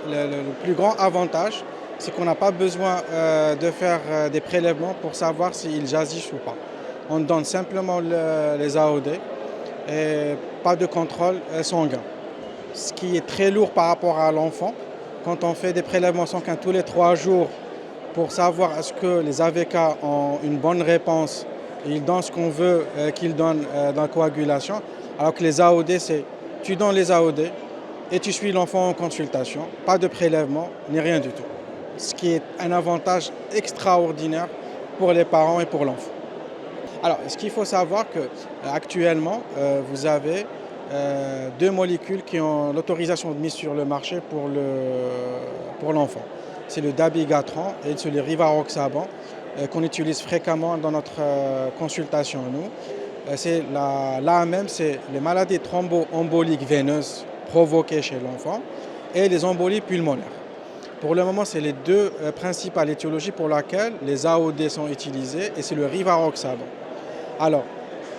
le plus grand avantage, c'est qu'on n'a pas besoin de faire des prélèvements pour savoir s'ils jazzissent ou pas. On donne simplement les AOD et pas de contrôle sanguin. Ce qui est très lourd par rapport à l'enfant. Quand on fait des prélèvements sanguins tous les 3 jours pour savoir est-ce que les AVK ont une bonne réponse, et ils donnent ce qu'on veut qu'ils donnent dans la coagulation, alors que les AOD, c'est tu donnes les AOD et tu suis l'enfant en consultation, pas de prélèvement, ni rien du tout. Ce qui est un avantage extraordinaire pour les parents et pour l'enfant. Alors, ce qu'il faut savoir qu'actuellement, vous avez 2 molécules qui ont l'autorisation de mise sur le marché pour l'enfant. C'est le dabigatran et c'est le rivaroxaban qu'on utilise fréquemment dans notre consultation, nous. L'AMM, c'est les maladies thromboemboliques veineuses provoquées chez l'enfant et les embolies pulmonaires. Pour le moment, c'est les 2 principales étiologies pour lesquelles les AOD sont utilisées et c'est le rivaroxaban. Alors,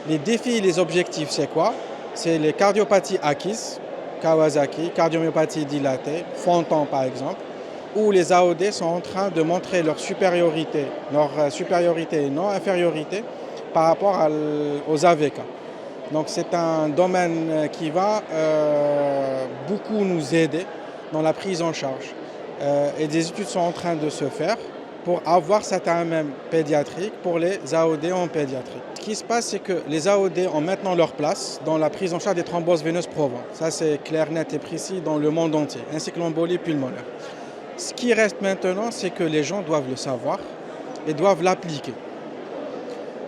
les défis et les objectifs, c'est quoi? C'est les cardiopathies acquises, Kawasaki, cardiomyopathie dilatée, Fontan par exemple, où les AOD sont en train de montrer leur supériorité et non infériorité par rapport aux AVK. Donc c'est un domaine qui va beaucoup nous aider dans la prise en charge. Et des études sont en train de se faire pour avoir cet AMM pédiatrique pour les AOD en pédiatrie. Ce qui se passe, c'est que les AOD ont maintenant leur place dans la prise en charge des thromboses veineuses profondes. Ça, c'est clair, net et précis dans le monde entier, ainsi que l'embolie pulmonaire. Ce qui reste maintenant, c'est que les gens doivent le savoir et doivent l'appliquer.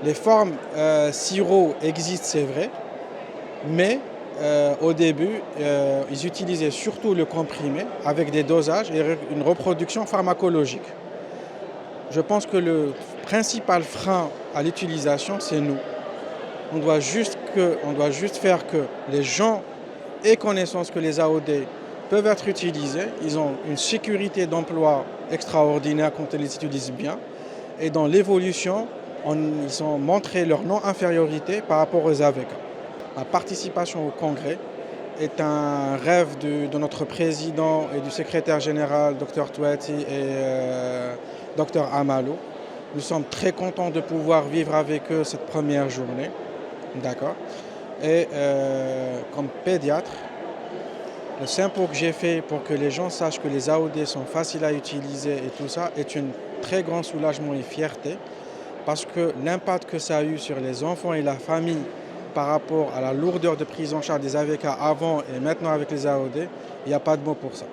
Les formes sirop existent, c'est vrai, mais au début, ils utilisaient surtout le comprimé avec des dosages et une reproduction pharmacologique. Je pense que le principal frein à l'utilisation, c'est nous. On doit juste faire que les gens aient connaissance que les AOD peuvent être utilisés. Ils ont une sécurité d'emploi extraordinaire quand ils les utilisent bien. Et dans l'évolution, ils ont montré leur non-infériorité par rapport aux AVK. La participation au congrès est un rêve de notre président et du secrétaire général, Dr Touati et Dr Amalo. Nous sommes très contents de pouvoir vivre avec eux cette première journée. D'accord. Et comme pédiatre, le simple que j'ai fait pour que les gens sachent que les AOD sont faciles à utiliser et tout ça est un très grand soulagement et fierté parce que l'impact que ça a eu sur les enfants et la famille par rapport à la lourdeur de prise en charge des AVK avant et maintenant avec les AOD, il n'y a pas de mots pour ça.